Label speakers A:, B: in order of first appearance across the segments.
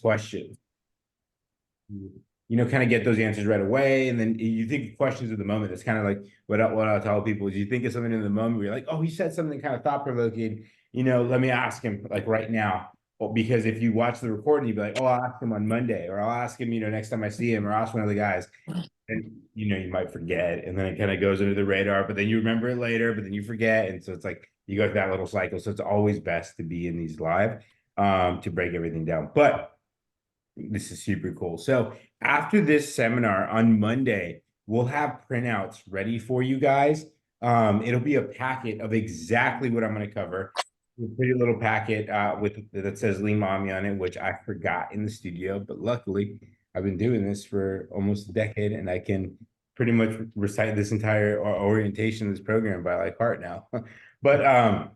A: questions. Kind of get those answers right away. And then you think of questions of the moment. It's kind of like what I'll tell people is you think of something in the moment where you're like, oh, he said something kind of thought provoking. Let me ask him like right now. Well, because if you watch the recording, you'd be like, oh, I'll ask him on Monday, or I'll ask him, next time I see him, or ask one of the guys. And you might forget, and then it kind of goes under the radar, but then you remember it later, but then you forget. And so it's like you go through that little cycle. So it's always best to be in these live to break everything down. But this is super cool. So after this seminar on Monday, we'll have printouts ready for you guys. It'll be a packet of exactly what I'm going to cover. A pretty little packet with that says Lean Mommy on it, which I forgot in the studio, but luckily I've been doing this for almost a decade, and I can pretty much recite this entire orientation of this program by like heart now. But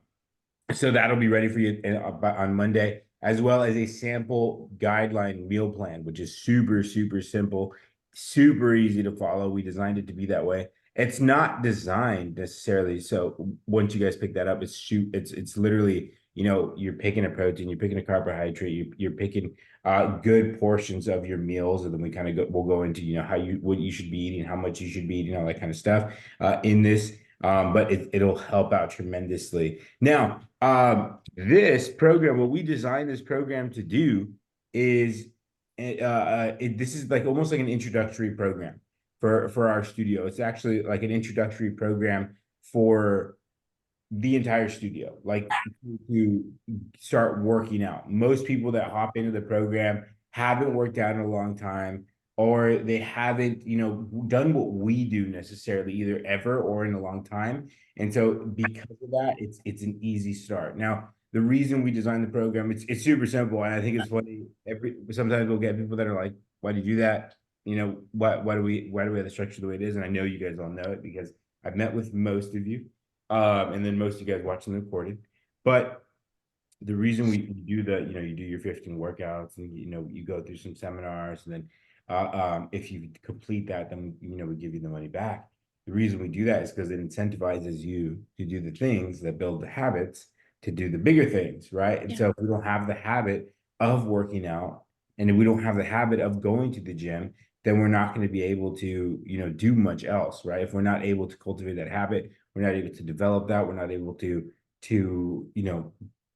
A: so that'll be ready for you on Monday, as well as a sample guideline meal plan, which is super, super simple, super easy to follow. We designed it to be that way. It's not designed necessarily. So once you guys pick that up, it's literally, you're picking a protein, you're picking a carbohydrate, you're picking good portions of your meals, and then we'll go into, what you should be eating, how much you should be eating, all that kind of stuff in this. But it'll help out tremendously. Now, this program, what we designed this program to do is, this is like almost like an introductory program for our studio. It's actually like an introductory program for the entire studio, like to start working out. Most people that hop into the program haven't worked out in a long time, or they haven't, done what we do necessarily either ever or in a long time. And so because of that, it's an easy start. Now, the reason we designed the program, it's super simple. And I think it's funny. Sometimes we'll get people that are like, why do you do that? Why do we have the structure the way it is? And I know you guys all know it because I've met with most of you. And then most of you guys watching the recording. But the reason we do you do your 15 workouts, and you go through some seminars, and then if you complete that, then we give you the money back. The reason we do that is because it incentivizes you to do the things that build the habits to do the bigger things, right? And so if we don't have the habit of working out, and if we don't have the habit of going to the gym, then we're not going to be able to do much else, right? If we're not able to cultivate that habit, we're not able to develop that, we're not able to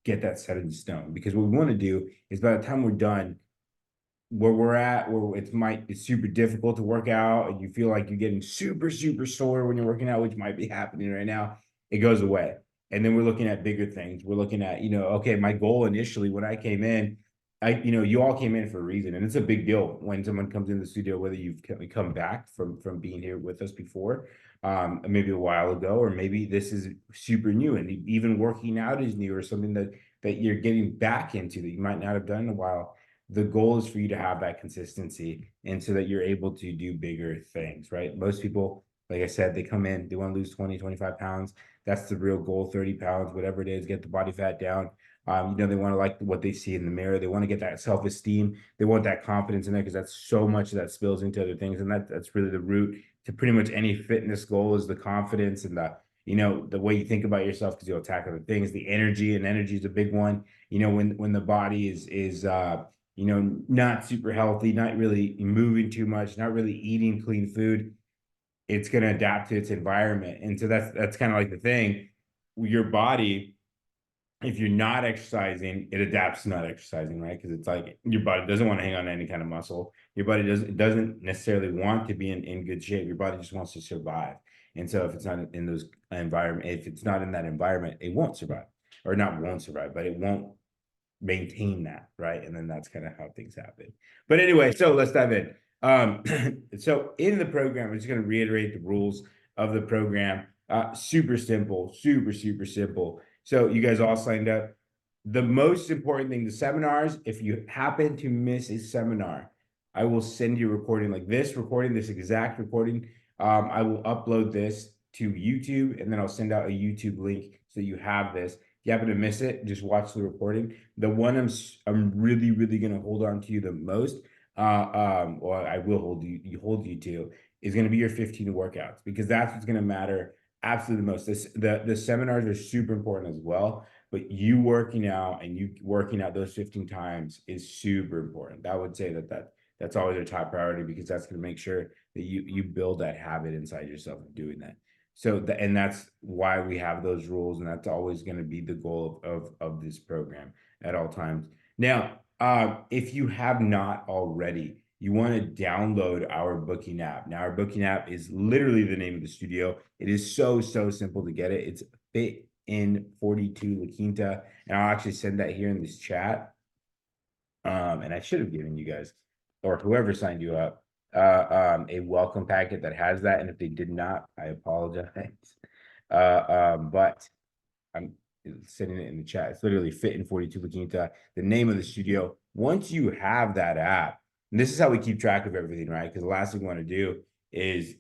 A: get that set in stone. Because what we want to do is, by the time we're done where we're at, where it's super difficult to work out, and you feel like you're getting super, super sore when you're working out, which might be happening right now, it goes away. And then we're looking at bigger things. We're looking at, okay, my goal initially when I came in, you all came in for a reason, and it's a big deal when someone comes in the studio, whether you've come back from being here with us before, maybe a while ago, or maybe this is super new, and even working out is new, or something that you're getting back into that you might not have done in a while. The goal is for you to have that consistency, and so that you're able to do bigger things, right? Most people, like I said, they come in, they want to lose 20, 25 pounds. That's the real goal, 30 pounds, whatever it is, get the body fat down. They want to like what they see in the mirror. They want to get that self-esteem. They want that confidence in there, because that's so much that spills into other things. And that's really the root to pretty much any fitness goal, is the confidence and the way you think about yourself, because you'll attack other things. The energy, and energy is a big one. When the body is not super healthy, not really moving too much, not really eating clean food, it's going to adapt to its environment. And so that's kind of like the thing. Your body, if you're not exercising, it adapts to not exercising, right? Because it's like your body doesn't want to hang on to any kind of muscle. Your body doesn't necessarily want to be in good shape. Your body just wants to survive. And so if it's not in those environment, if it's not in that environment, it won't survive, or not won't survive, but it won't maintain that, right? And then that's kind of how things happen. But anyway, so let's dive in. So in the program, I'm just going to reiterate the rules of the program. Super simple, super, super simple. So you guys all signed up. The most important thing, the seminars, if you happen to miss a seminar, I will send you a recording like this recording, this exact recording. I will upload this to YouTube, and then I'll send out a YouTube link so you have this. If you happen to miss it, just watch the recording. The one I'm really, really going to hold on to you the most, or I will hold you to, is going to be your 15 workouts, because that's what's going to matter absolutely the most. The seminars are super important as well, but you working out and you working out those 15 times is super important. I would say that's always our top priority, because that's going to make sure that you build that habit inside yourself of doing that. So and that's why we have those rules, and that's always going to be the goal of this program at all times. Now, if you have not already, you want to download our booking app. Now, our booking app is literally the name of the studio. It is so simple to get it. It's Fit in 42 La Quinta, and I'll actually send that here in this chat. And I should have given you guys, or whoever signed you up, a welcome packet that has that. And if they did not, I apologize. But I'm sending it in the chat. It's literally Fit in 42 La Quinta, the name of the studio. Once you have that app, and this is how we keep track of everything, right? Because the last thing we want to do is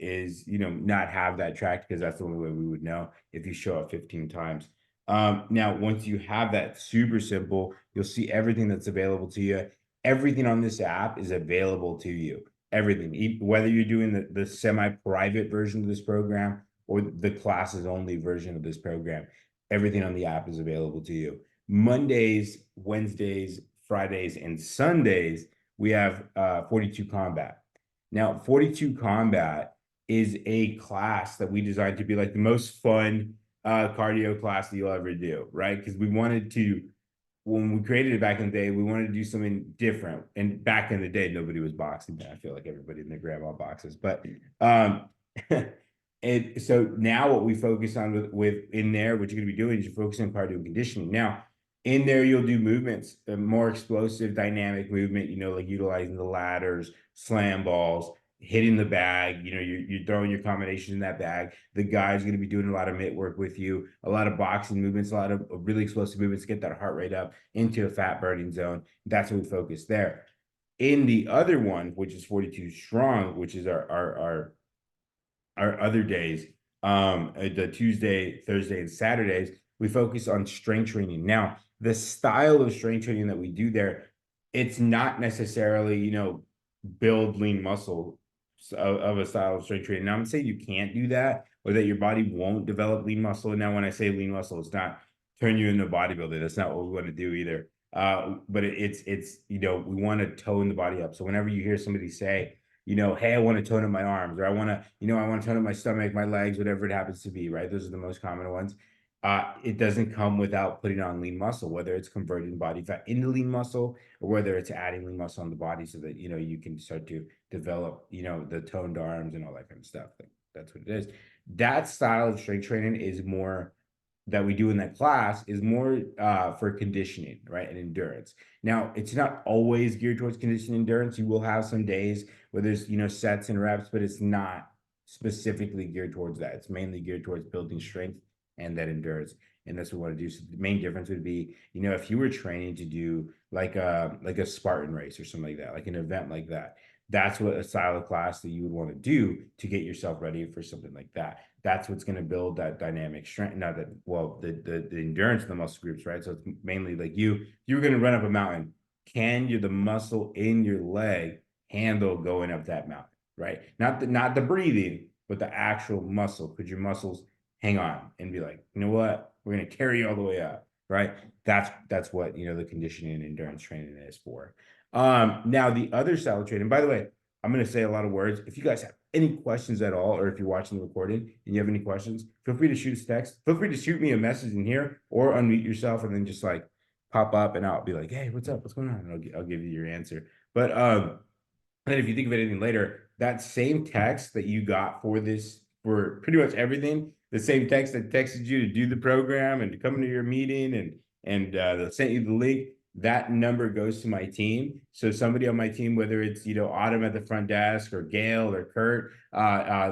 A: not have that tracked, because that's the only way we would know if you show up 15 times. Now, once you have that, super simple, you'll see everything that's available to you. Everything on this app is available to you. Everything, whether you're doing the semi-private version of this program or the classes only version of this program, everything on the app is available to you. Mondays, Wednesdays, Fridays, and Sundays, we have 42 Combat. Now, 42 Combat is a class that we designed to be like the most fun cardio class that you'll ever do, right? Because we wanted to, when we created it back in the day, we wanted to do something different. And back in the day, nobody was boxing. I feel like everybody in their grandma boxes. But so now what we focus on with in there, what you're going to be doing is you're focusing on cardio and conditioning. Now, in there, you'll do movements, more explosive, dynamic movement, like utilizing the ladders, slam balls, hitting the bag, you're throwing your combination in that bag. The guy's going to be doing a lot of mitt work with you, a lot of boxing movements, a lot of really explosive movements, get that heart rate up into a fat burning zone. That's what we focus there. In the other one, which is 42 Strong, which is our other days, the Tuesday, Thursday, and Saturdays, we focus on strength training. Now, the style of strength training that we do there, it's not necessarily, build lean muscle of a style of strength training. Now, I'm saying you can't do that, or that your body won't develop lean muscle. Now, when I say lean muscle, it's not turn you into a bodybuilder. That's not what we want to do either. But it's we want to tone the body up. So whenever you hear somebody say, hey, I want to tone up my arms, or I want to tone up my stomach, my legs, whatever it happens to be, right? Those are the most common ones. It doesn't come without putting on lean muscle, whether it's converting body fat into lean muscle, or whether it's adding lean muscle on the body so that, you can start to develop, the toned arms and all that kind of stuff. That's what it is. That style of strength training is more that we do in that class is more for conditioning, right? And endurance. Now, it's not always geared towards conditioning endurance. You will have some days where there's, sets and reps, but it's not specifically geared towards that. It's mainly geared towards building strength and that endurance. And that's what we want to do. So the main difference would be, if you were training to do like a Spartan race or something like that, like an event like that, that's what a style of class that you would want to do to get yourself ready for something like that. That's what's going to build that dynamic strength. Not that, well, the endurance of the muscle groups, right? So it's mainly like you're going to run up a mountain. Can the muscle in your leg handle going up that mountain, right? Not the breathing, but the actual muscle. Could your muscles hang on and be like, you know what? We're going to carry you all the way up, right? That's what, the conditioning and endurance training is for. Now the other style of training, by the way, I'm going to say a lot of words. If you guys have any questions at all, or if you're watching the recording and you have any questions, feel free to shoot us text. Feel free to shoot me a message in here, or unmute yourself and then just like pop up, and I'll be like, hey, what's up? What's going on? And I'll give you your answer. But then if you think of anything later, that same text that you got for for pretty much everything, the same text that texted you to do the program and to come into your meeting and they'll send you the link, that number goes to my team. So somebody on my team, whether it's, Autumn at the front desk or Gail or Kurt,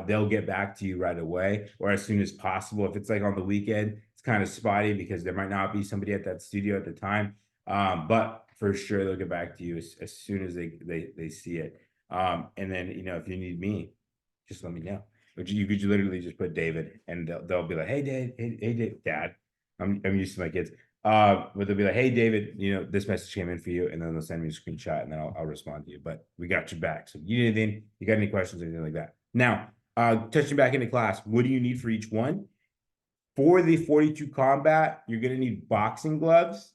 A: they'll get back to you right away or as soon as possible. If it's like on the weekend, it's kind of spotty because there might not be somebody at that studio at the time. But for sure, they'll get back to you as soon as they see it. And then, if you need me, just let me know. But you could literally just put David and they'll be like, hey, Dave, hey, Dad. I'm used to my kids. But they'll be like, hey, David, this message came in for you. And then they'll send me a screenshot and then I'll respond to you. But we got your back. So if you need anything, you got any questions or anything like that. Now, touching back into class, what do you need for each one? For the 42 combat, you're going to need boxing gloves.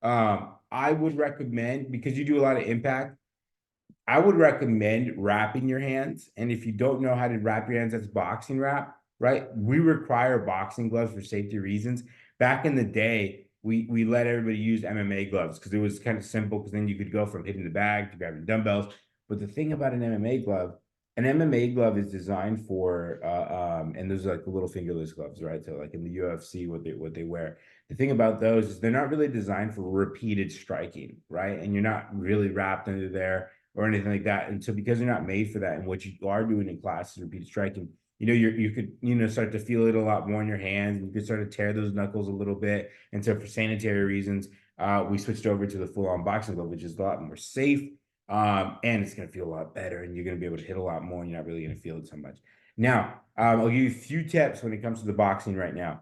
A: I would recommend, because you do a lot of impact, I would recommend wrapping your hands. And if you don't know how to wrap your hands, that's boxing wrap, right? We require boxing gloves for safety reasons. Back in the day, we let everybody use MMA gloves because it was kind of simple, because then you could go from hitting the bag to grabbing dumbbells. But the thing about an MMA glove is designed for and those are like the little fingerless gloves, right? So like in the UFC, what they wear. The thing about those is they're not really designed for repeated striking, right? And you're not really wrapped under there or anything like that. And so because you're not made for that, and what you are doing in class is repeated striking, you could, start to feel it a lot more in your hands. You could start to tear those knuckles a little bit. And so for sanitary reasons, we switched over to the full-on boxing glove, which is a lot more safe. And it's going to feel a lot better, and you're going to be able to hit a lot more, and you're not really going to feel it so much. Now, I'll give you a few tips when it comes to the boxing right now.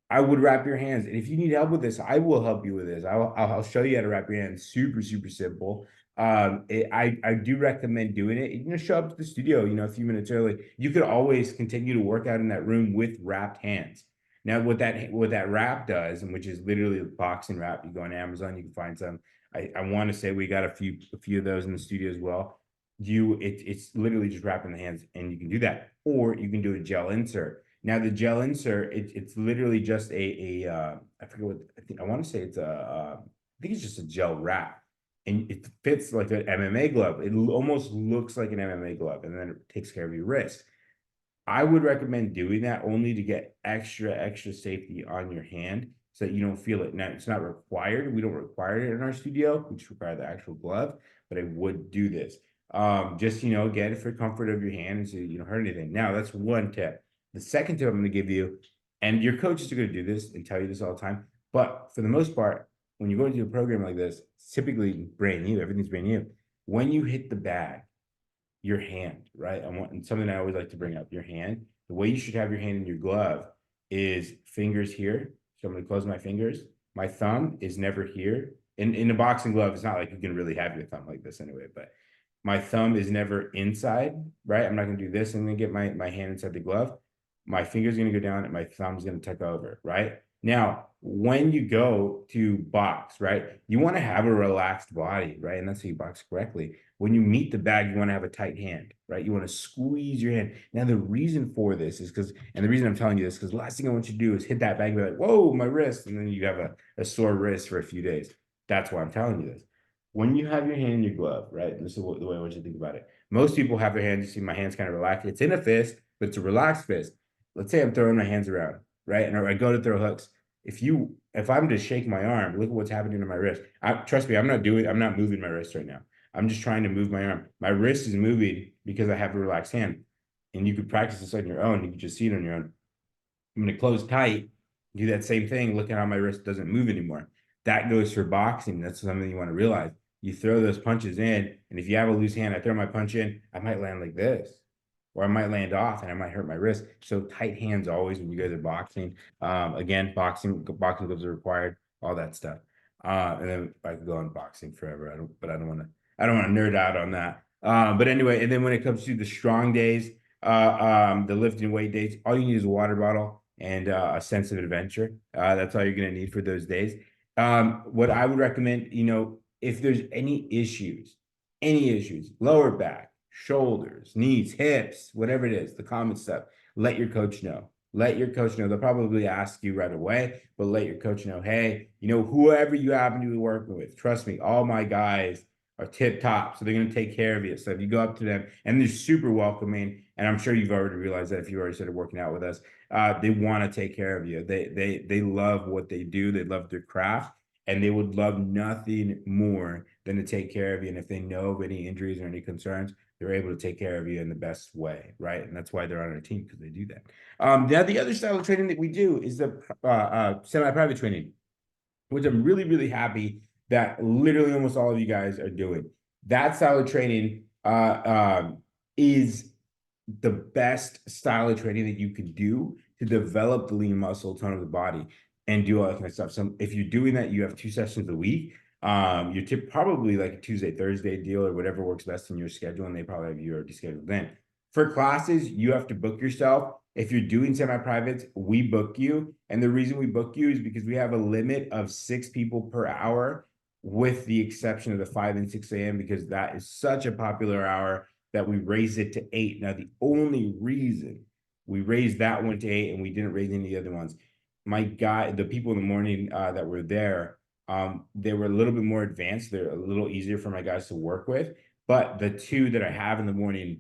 A: I would wrap your hands. And if you need help with this, I will help you with this. I'll show you how to wrap your hands. Super, super simple. I do recommend doing it. Show up to the studio, a few minutes early. You could always continue to work out in that room with wrapped hands. Now, what that wrap does, and which is literally a boxing wrap, you go on Amazon, you can find some. I want to say we got a few of those in the studio as well. It's literally just wrapping the hands, and you can do that, or you can do a gel insert. Now the gel insert, it's literally just I forget what I want to say I think it's just a gel wrap, and it fits like an MMA glove. It almost looks like an MMA glove, and then it takes care of your wrist. I would recommend doing that only to get extra safety on your hand so that you don't feel it. Now, it's not required. We don't require it in our studio. We just require the actual glove, but I would do this. Just, get it for comfort of your hand, and so you don't hurt anything. Now, that's one tip. The second tip I'm going to give you, and your coaches are going to do this and tell you this all the time, but for the most part, when you go into a program like this, it's typically brand new. Everything's brand new. When you hit the bag, your hand, right? And something I always like to bring up, your hand. The way you should have your hand in your glove is fingers here. So I'm going to close my fingers. My thumb is never here. In a boxing glove, it's not like you can really have your thumb like this anyway, but my thumb is never inside, right? I'm not going to do this. I'm going to get my hand inside the glove. My finger's going to go down and my thumb's going to tuck over, right? Now, when you go to box, right, you want to have a relaxed body, right? And that's how you box correctly. When you meet the bag, you want to have a tight hand, right? You want to squeeze your hand. Now, the reason for this is and the reason I'm telling you this, because the last thing I want you to do is hit that bag and be like, whoa, my wrist. And then you have a sore wrist for a few days. That's why I'm telling you this. When you have your hand in your glove, right? This is the way I want you to think about it. Most people have their hands, you see my hands kind of relaxed. It's in a fist, but it's a relaxed fist. Let's say I'm throwing my hands around, right? And I go to throw hooks. If I'm to shake my arm, look at what's happening to my wrist. Trust me, I'm not moving my wrist right now. I'm just trying to move my arm. My wrist is moving because I have a relaxed hand. And you could practice this on your own. You can just see it on your own. I'm going to close tight, do that same thing. Look at how my wrist doesn't move anymore. That goes for boxing. That's something you want to realize. You throw those punches in, and if you have a loose hand, I throw my punch in, I might land like this, or I might land off and I might hurt my wrist. So tight hands always when you guys are boxing. Again, boxing gloves are required, all that stuff. And then I could go on boxing forever. I don't want to nerd out on that. But anyway, and then when it comes to the strong days, the lifting weight days, all you need is a water bottle and a sense of adventure. That's all you're going to need for those days. What I would recommend, if there's any issues, lower back, shoulders, knees, hips, whatever it is, the common stuff, let your coach know. Let your coach know. They'll probably ask you right away, but let your coach know, hey, whoever you happen to be working with, trust me, all my guys are tip top. So they're going to take care of you. So if you go up to them, and they're super welcoming, and I'm sure you've already realized that if you already started working out with us, they want to take care of you. They love what they do. They love their craft, and they would love nothing more than to take care of you. And if they know of any injuries or any concerns, they're able to take care of you in the best way, right? And that's why they're on our team, because they do that. Now, the other style of training that we do is the semi-private training, which I'm really, really happy that literally almost all of you guys are doing. That style of training is the best style of training that you could do to develop the lean muscle tone of the body and do all that kind of stuff. So if you're doing that, you have 2 sessions a week. Probably like a Tuesday, Thursday deal or whatever works best in your schedule, and they probably have you already scheduled then. For classes, you have to book yourself. If you're doing semi-privates, we book you. And the reason we book you is because we have a limit of 6 people per hour, with the exception of the 5 and 6 a.m., because that is such a popular hour that we raised it to 8. Now, the only reason we raised that one to 8 and we didn't raise any other ones, the people in the morning that were there, they were a little bit more advanced. They're a little easier for my guys to work with. But the 2 that I have in the morning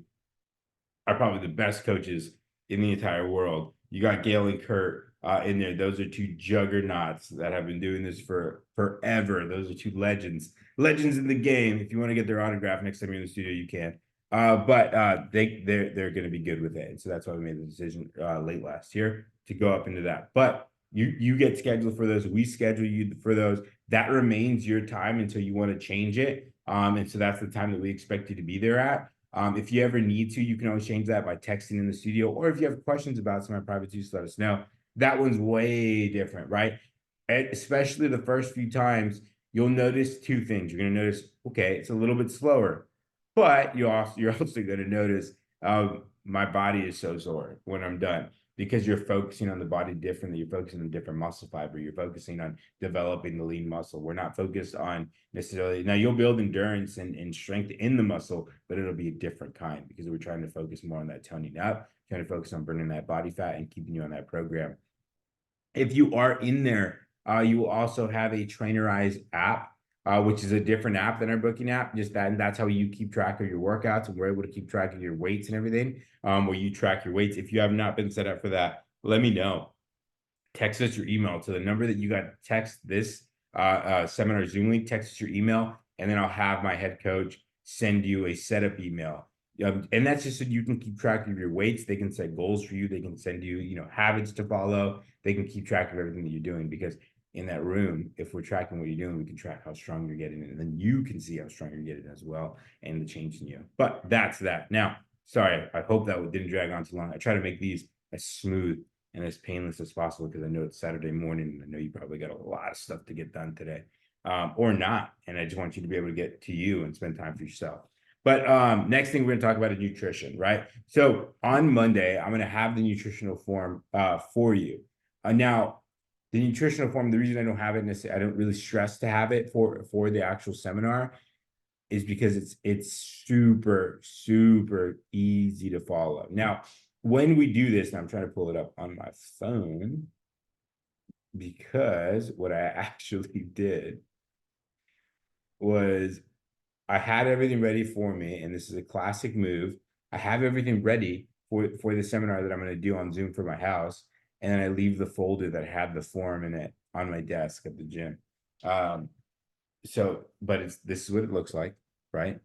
A: are probably the best coaches in the entire world. You got Gail and Kurt in there. Those are 2 juggernauts that have been doing this for forever. Those are 2 legends in the game. If you want to get their autograph next time you're in the studio, you can. But they're going to be good with it. And so that's why we made the decision late last year to go up into that. But you get scheduled for those. We schedule you for those. That remains your time until you want to change it. And so that's the time that we expect you to be there at. If you ever need to, you can always change that by texting in the studio, or if you have questions about semi-private use, let us know. That one's way different, right? And especially the first few times, you'll notice 2 things. You're going to notice, okay, it's a little bit slower, but you're also going to notice my body is so sore when I'm done, because you're focusing on the body differently. You're focusing on different muscle fiber. You're focusing on developing the lean muscle. We're not focused on necessarily, now you'll build endurance and strength in the muscle, but it'll be a different kind, because we're trying to focus more on that toning up, trying to focus on burning that body fat and keeping you on that program. If you are in there, you will also have a Trainerize app, which is a different app than our booking app. Just that, and that's how you keep track of your workouts, and we're able to keep track of your weights and everything. Where you track your weights. If you have not been set up for that, let me know. Text us your email to the number that you got. Text this seminar Zoom link. Text us your email, and then I'll have my head coach send you a setup email. And that's just so you can keep track of your weights. They can set goals for you. They can send you, habits to follow. They can keep track of everything that you're doing, because in that room, if we're tracking what you're doing, we can track how strong you're getting, and then you can see how strong you're getting as well, and the change in you. But that's that. Now, sorry, I hope that didn't drag on too long. I try to make these as smooth and as painless as possible, because I know it's Saturday morning, and I know you probably got a lot of stuff to get done today, or not. And I just want you to be able to get to you and spend time for yourself. But next thing we're going to talk about is nutrition, right? So on Monday, I'm going to have the nutritional form for you. Now, the nutritional form, the reason I don't have it necessarily, I don't really stress to have it for the actual seminar, is because it's super, super easy to follow. Now, when we do this, and I'm trying to pull it up on my phone, because what I actually did was I had everything ready for me, and this is a classic move. I have everything ready for the seminar that I'm going to do on Zoom for my house, and then I leave the folder that had the form in it on my desk at the gym. But this is what it looks like, right?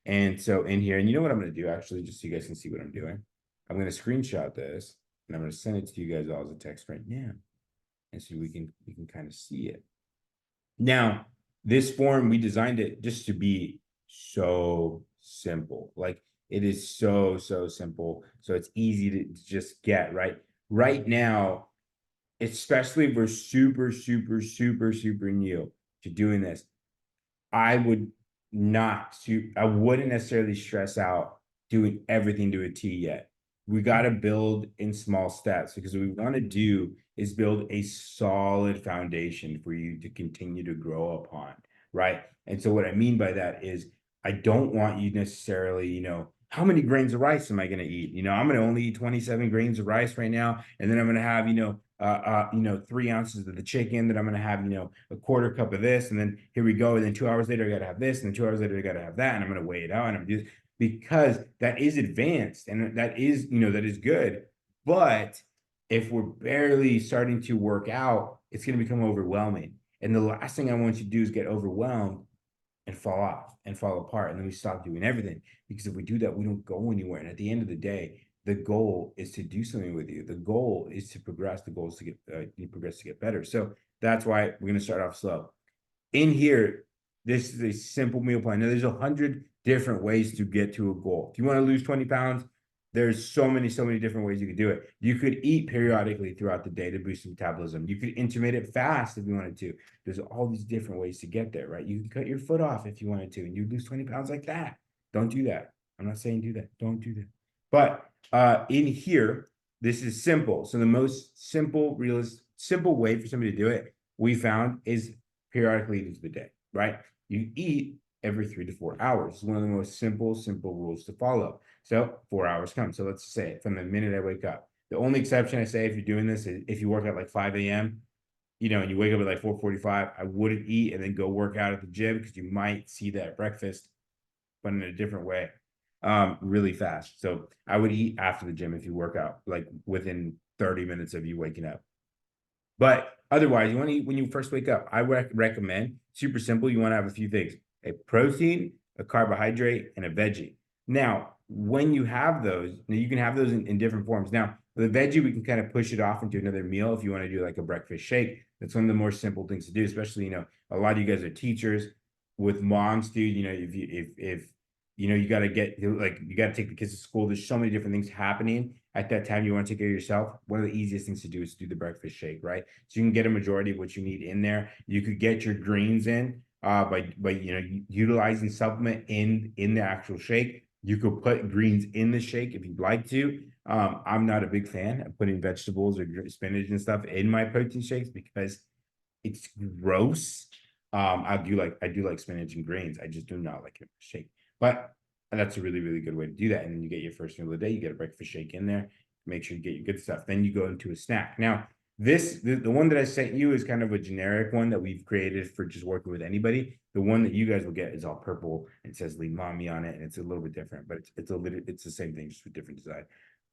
A: And so in here, and you know what I'm going to do, actually, just so you guys can see what I'm doing. I'm going to screenshot this, and I'm going to send it to you guys all as a text right now, and so we can kind of see it. Now, this form, we designed it just to be so simple. Like, it is so simple. So it's easy to just get, right? Right now, especially if we're super new to doing this, I wouldn't necessarily stress out doing everything to a T yet. We got to build in small steps, because what we want to do is build a solid foundation for you to continue to grow upon, right? And so what I mean by that is, I don't want you necessarily, how many grains of rice am I going to eat? I'm going to only eat 27 grains of rice right now, and then I'm going to have, 3 ounces of the chicken, that I'm going to have, a quarter cup of this, and then here we go. And then 2 hours later, I got to have this, and then 2 hours later, I got to have that, and I'm going to weigh it out, and I'm just, because that is advanced, and that is, that is good. But if we're barely starting to work out, it's going to become overwhelming. And the last thing I want you to do is get overwhelmed and fall off and fall apart. And then we stop doing everything, because if we do that, we don't go anywhere. And at the end of the day, the goal is to do something with you. The goal is to progress. The goal is to get better. So that's why we're going to start off slow. In here, this is a simple meal plan. Now, there's 100 different ways to get to a goal. If you want to lose 20 pounds, there's so many different ways you could do it. You could eat periodically throughout the day to boost metabolism. You could intermittent fast if you wanted to. There's all these different ways to get there, right? You can cut your foot off if you wanted to, and you lose 20 pounds like that. Don't do that. I'm not saying do that. Don't do that. But in here, this is simple. So the most simple, simple way for somebody to do it, we found, is periodically into the day, right? You eat every 3 to 4 hours. It's one of the most simple rules to follow. So 4 hours come. So let's say from the minute I wake up. The only exception I say if you're doing this is if you work at like 5 a.m., and you wake up at like 4:45, I wouldn't eat and then go work out at the gym because you might see that breakfast, but in a different way, really fast. So I would eat after the gym if you work out, like within 30 minutes of you waking up. But otherwise, you want to eat when you first wake up. I recommend, super simple, you want to have a few things: a protein, a carbohydrate, and a veggie. Now, when you have those, now you can have those in different forms. Now, the veggie, we can kind of push it off into another meal if you want to do like a breakfast shake. That's one of the more simple things to do, especially, a lot of you guys are teachers with moms, dude. If you got to you got to take the kids to school. There's so many different things happening at that time. You want to take care of yourself. One of the easiest things to do is to do the breakfast shake, right? So you can get a majority of what you need in there. You could get your greens in by utilizing supplement in the actual shake. You could put greens in the shake if you'd like to. I'm not a big fan of putting vegetables or spinach and stuff in my protein shakes because it's gross. I do like spinach and greens. I just do not like it in a shake. But that's a really, really good way to do that. And then you get your first meal of the day, you get a breakfast shake in there, make sure you get your good stuff. Then you go into a snack. Now, the one that I sent you is kind of a generic one that we've created for just working with anybody. The one that you guys will get is all purple and says Lean Mommy on it, and it's a little bit different, but it's the same thing, just with different design.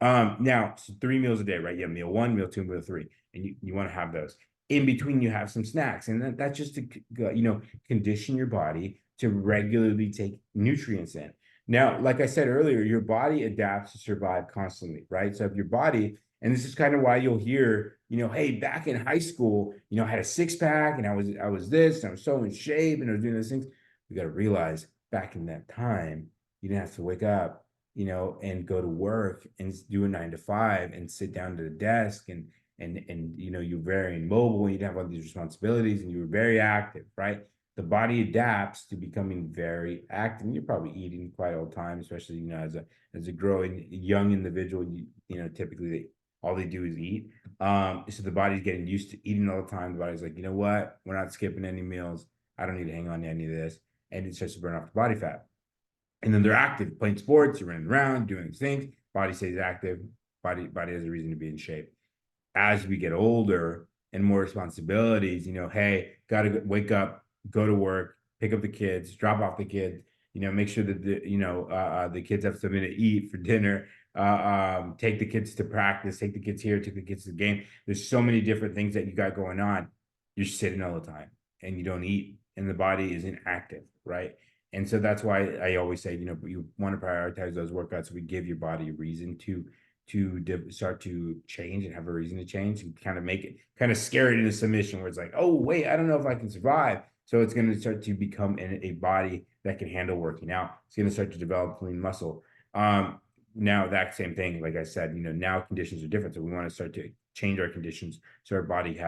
A: Now, so 3 meals a day, right? You have meal 1, meal 2, meal 3, and you want to have those. In between, you have some snacks, and that's just to condition your body to regularly take nutrients in. Now, like I said earlier, your body adapts to survive constantly, right? So if your body, and this is kind of why you'll hear, hey, back in high school, I had a 6-pack and I was this, and I was so in shape and I was doing those things. We got to realize back in that time, you didn't have to wake up, and go to work and do a 9 to 5 and sit down to the desk and you're very mobile and you didn't have all these responsibilities and you were very active, right? The body adapts to becoming very active. And you're probably eating quite all the time, especially as a growing young individual. Typically all they do is eat. So the body's getting used to eating all the time. The body's like, you know what? We're not skipping any meals. I don't need to hang on to any of this, and it starts to burn off the body fat. And then they're active, playing sports, you're running around, doing things. Body stays active. Body has a reason to be in shape. As we get older and more responsibilities, hey, gotta wake up, go to work, pick up the kids, drop off the kids, make sure that the kids have something to eat for dinner, take the kids to practice, take the kids here, take the kids to the game. There's so many different things that you got going on. You're sitting all the time and you don't eat, and the body isn't active, right? And so that's why I always say, you want to prioritize those workouts. So we give your body a reason to start to change and have a reason to change, and kind of make it kind of scare it into submission where it's like, oh, wait, I don't know if I can survive. So it's going to start to become a body that can handle working out. It's going to start to develop lean muscle. Now that same thing, like I said, now conditions are different. So we want to start to change our conditions so our body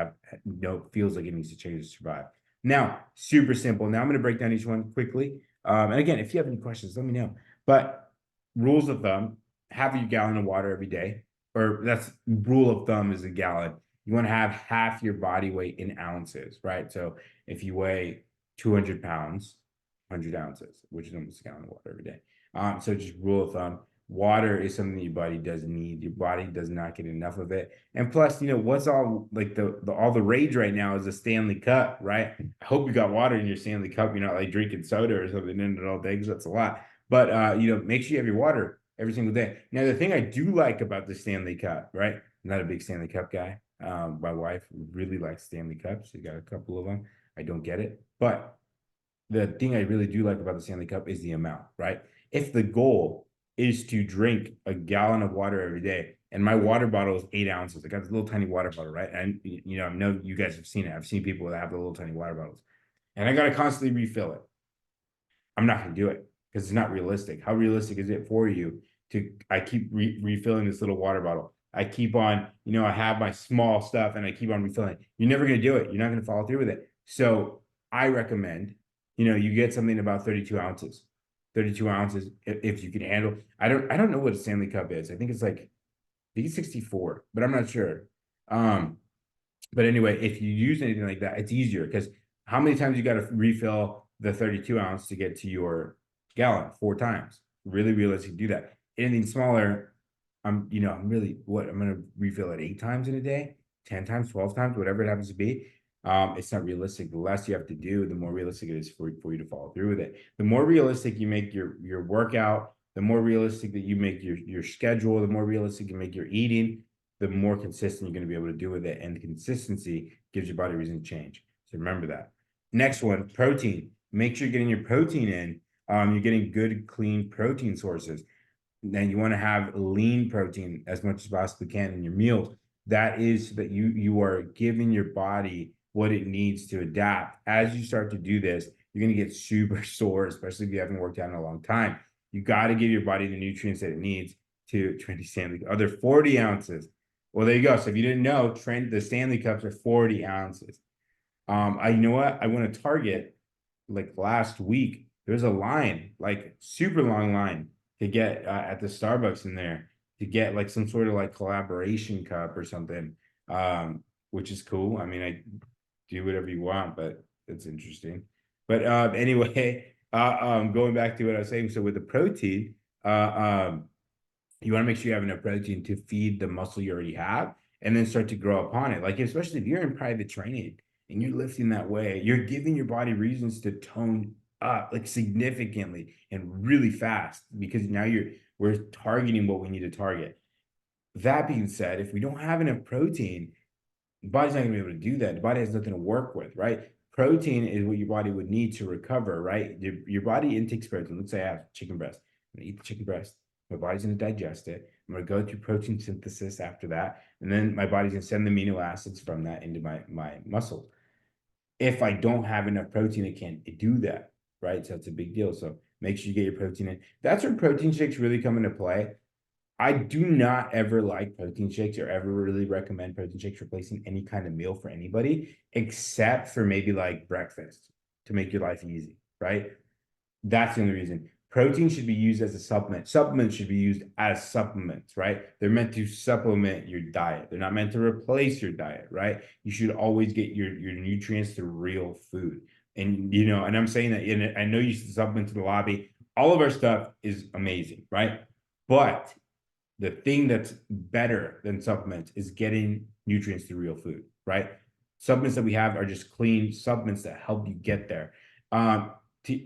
A: feels like it needs to change to survive. Now, super simple. Now I'm going to break down each one quickly. And again, if you have any questions, let me know. But rules of thumb: have a gallon of water every day, or that's rule of thumb is a gallon. You want to have half your body weight in ounces, right? So if you weigh 200 pounds, 100 ounces, which is almost a gallon of water every day. So just rule of thumb: water is something that your body does need. Your body does not get enough of it. And plus, what's all like all the rage right now is a Stanley Cup, right? I hope you got water in your Stanley Cup. You're not like drinking soda or something in it all day, because that's a lot. But make sure you have your water every single day. Now, the thing I do like about the Stanley Cup, right? I'm not a big Stanley Cup guy. My wife really likes Stanley Cups. She got a couple of them. I don't get it. But the thing I really do like about the Stanley Cup is the amount, right? If the goal is to drink a gallon of water every day, and my water bottle is 8 ounces, I got this little tiny water bottle, right? And I know you guys have seen it. I've seen people that have the little tiny water bottles, and I got to constantly refill it. I'm not going to do it because it's not realistic. How realistic is it for you I keep refilling this little water bottle? I keep on, I have my small stuff and I keep on refilling. You're never going to do it. You're not going to follow through with it. So I recommend, you get something about 32 ounces. 32 ounces if you can handle. I don't know what a Stanley Cup is. I think it's like, I think it's 64, but I'm not sure. Um, but anyway, if you use anything like that, it's easier because how many times you got to refill the 32 ounce to get to your gallon? 4 times. Really realistic to do that. Anything smaller, I'm really I'm gonna refill it 8 times in a day, 10 times, 12 times, whatever it happens to be. It's not realistic. The less you have to do, the more realistic it is for you to follow through with it. The more realistic you make your workout, the more realistic that you make your schedule, the more realistic you make your eating, the more consistent you're going to be able to do with it. And consistency gives your body reason to change. So remember that. Next one, protein. Make sure you're getting your protein in. You're getting good, clean protein sources. Then you want to have lean protein as much as possibly can in your meals. That is so that you are giving your body what it needs to adapt. As you start to do this, you're going to get super sore, especially if you haven't worked out in a long time. You got to give your body the nutrients that it needs to train Stanley. Other 40 ounces. Well, there you go. So if you didn't know, the Stanley Cups are 40 ounces. You know what? I went to Target like last week. There's a line, like super long line to get at the Starbucks in there to get like some sort of like collaboration cup or something, which is cool. I mean, I do whatever you want, but it's interesting. But anyway, going back to what I was saying, so with the protein, you want to make sure you have enough protein to feed the muscle you already have and then start to grow upon it. Like, especially if you're in private training and you're lifting that way, you're giving your body reasons to tone up like significantly and really fast because now we're targeting what we need to target. That being said, if we don't have enough protein, the body's not going to be able to do that. The body has nothing to work with, right? Protein is what your body would need to recover, right? Your body intakes protein. Let's say I have chicken breast. I'm going to eat the chicken breast. My body's going to digest it. I'm going to go through protein synthesis after that. And then my body's going to send the amino acids from that into my muscle. If I don't have enough protein, it can't do that, right? So it's a big deal. So make sure you get your protein in. That's where protein shakes really come into play. I do not ever like protein shakes or ever really recommend protein shakes replacing any kind of meal for anybody, except for maybe like breakfast to make your life easy, right? That's the only reason. Protein should be used as a supplement. Supplements should be used as supplements, right? They're meant to supplement your diet. They're not meant to replace your diet, right? You should always get your nutrients through real food. And and I'm saying that, and I know you supplement to the lobby. All of our stuff is amazing, right? But the thing that's better than supplements is getting nutrients through real food, right? Supplements that we have are just clean supplements that help you get there.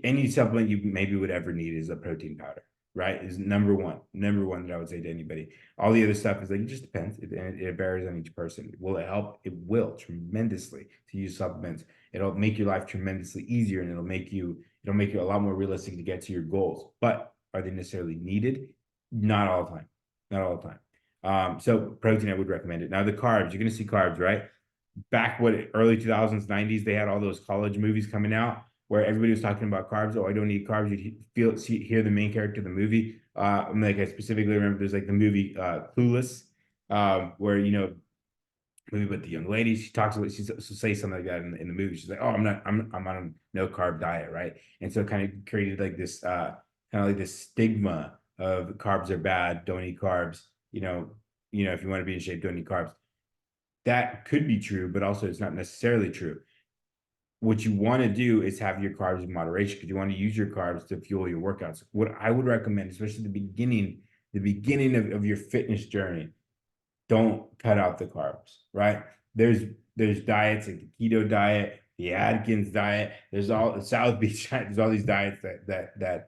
A: Any supplement you maybe would ever need is a protein powder, right? Is number one that I would say to anybody. All the other stuff is like, it just depends. It varies on each person. Will it help? It will tremendously to use supplements. It'll make your life tremendously easier and it'll make you a lot more realistic to get to your goals. But are they necessarily needed? Not all the time. Not all the time. So protein, I would recommend it. Now the carbs, you're gonna see carbs, right? Back early 2000s, 90s, they had all those college movies coming out where everybody was talking about carbs. Oh, I don't need carbs. You hear the main character of the movie. Like I specifically remember there's like the movie Clueless, where movie with the young lady, she talks about she'll say something like that in the movie. She's like, oh, I'm on a no carb diet, right? And so it kind of created like this kind of like this stigma of carbs are bad, don't eat carbs. If you want to be in shape, don't eat carbs. That could be true, but also it's not necessarily true. What you want to do is have your carbs in moderation because you want to use your carbs to fuel your workouts. What I would recommend, especially the beginning of your fitness journey, don't cut out the carbs, right? There's diets like the keto diet, the Atkins diet. There's all the South Beach diet. There's all these diets that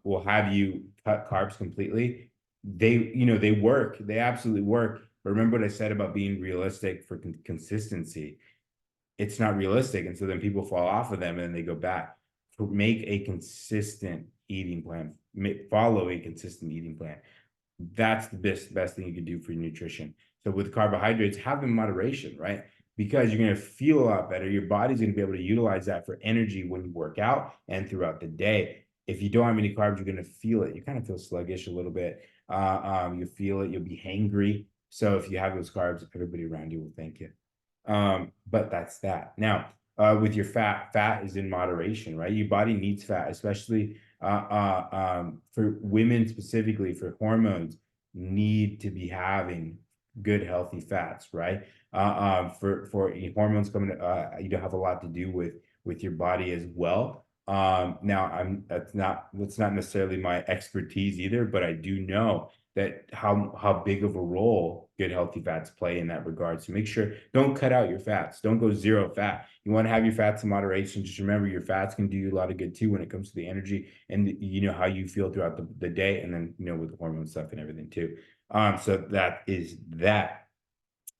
A: will have you cut carbs completely. They work. They absolutely work. But remember what I said about being realistic for consistency. It's not realistic, and so then people fall off of them and they go back. Make a consistent eating plan. Follow a consistent eating plan. That's the best thing you can do for your nutrition. So with carbohydrates, have them in moderation, right? Because you're going to feel a lot better. Your body's going to be able to utilize that for energy when you work out and throughout the day. If you don't have any carbs, you're going to feel it. You kind of feel sluggish a little bit. You feel it. You'll be hangry. So if you have those carbs, everybody around you will thank you. But that's that. Now, with your fat is in moderation, right? Your body needs fat, especially for women specifically for hormones need to be having good healthy fats, right? For hormones coming, you don't have a lot to do with your body as well. Now that's not necessarily my expertise either, but I do know that how big of a role good healthy fats play in that regard. So make sure don't cut out your fats. Don't go zero fat. You want to have your fats in moderation. Just remember your fats can do you a lot of good too when it comes to the energy and how you feel throughout the day, and then with the hormone stuff and everything too. So that is that.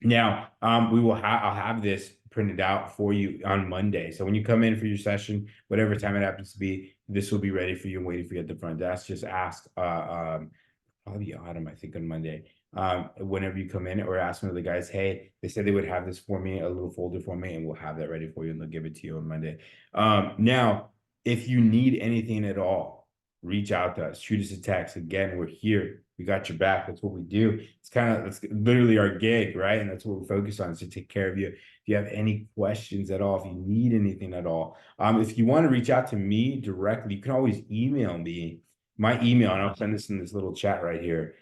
A: Now, I'll have this printed out for you on Monday. So when you come in for your session, whatever time it happens to be, this will be ready for you and waiting for you at the front desk. Just ask, probably Autumn, I think on Monday. Whenever you come in, or ask one of the guys, hey, they said they would have this for me, a little folder for me, and we'll have that ready for you and they'll give it to you on Monday. Now, if you need anything at all, reach out to us, shoot us a text. Again, we're here. We got your back. That's what we do. It's literally our gig, right? And that's what we focus on, is to take care of you. If you have any questions at all, if you need anything at all, if you want to reach out to me directly, you can always email me. My email, and I'll send this in this little chat right here,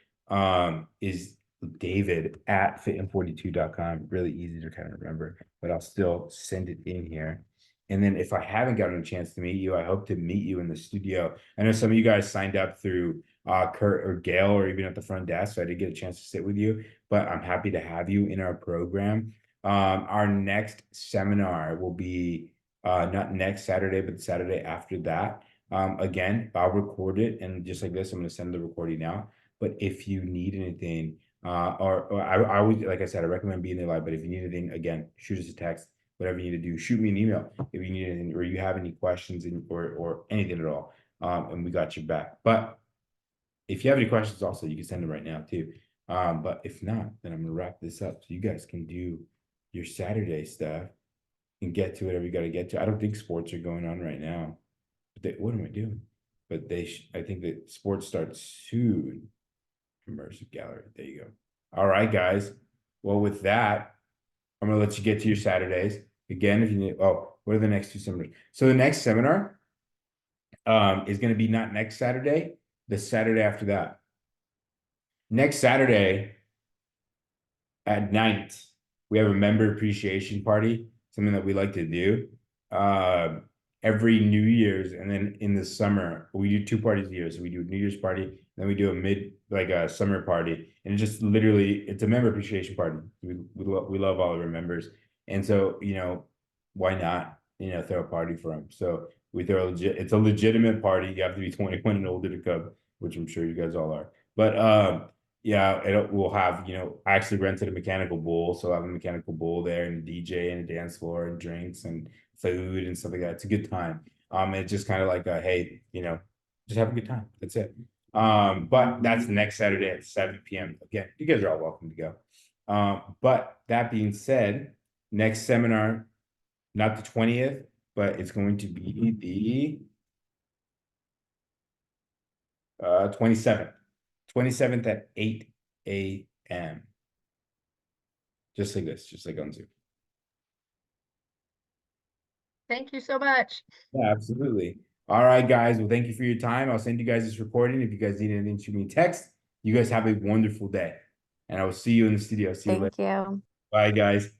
A: is david@fitm42.com. Really easy to kind of remember, but I'll still send it in here. And then if I haven't gotten a chance to meet you, I hope to meet you in the studio. I know some of you guys signed up through Kurt or Gail, or even at the front desk, so I didn't get a chance to sit with you, but I'm happy to have you in our program. Our next seminar will be not next Saturday, but the Saturday after that. Again, I'll record it, and just like this, I'm going to send the recording out. But if you need anything, or I always, like I said, I recommend being there live. But if you need anything, again, shoot us a text. Whatever you need to do, shoot me an email if you need anything, or you have any questions, or anything at all. And we got your back. But if you have any questions, also you can send them right now too. But if not, then I'm gonna wrap this up so you guys can do your Saturday stuff and get to whatever you got to get to. I don't think sports are going on right now. But what am I doing? But I think that sports starts soon. Immersive gallery. There you go. All right, guys. Well, with that, I'm gonna let you get to your Saturdays. Again, if you need, what are the next two seminars? So the next seminar is gonna be not next Saturday, the Saturday after that. Next Saturday at night, we have a member appreciation party, something that we like to do every New Year's, and then in the summer we do 2 parties a year. So we do a New Year's party, then we do a summer party, and it's a member appreciation party. We love all of our members, and so why not throw a party for them? So we throw it's a legitimate party. You have to be 21 and older to come, which I'm sure you guys all are. But yeah, we'll have, I actually rented a mechanical bull, so I have a mechanical bull there, and a DJ and a dance floor and drinks and food and stuff like that. It's a good time. It's just kind of like hey, just have a good time. That's it. But that's next Saturday at 7 p.m. Again, you guys are all welcome to go. But that being said, next seminar, not the 20th, but it's going to be the 27th at 8 a.m. Just like this, just like on Zoom.
B: Thank you so much.
A: Yeah, absolutely. All right, guys. Well, thank you for your time. I'll send you guys this recording. If you guys need anything, shoot me a text. You guys have a wonderful day. And I will see you in the studio. See you later.
C: Thank you.
A: Bye, guys.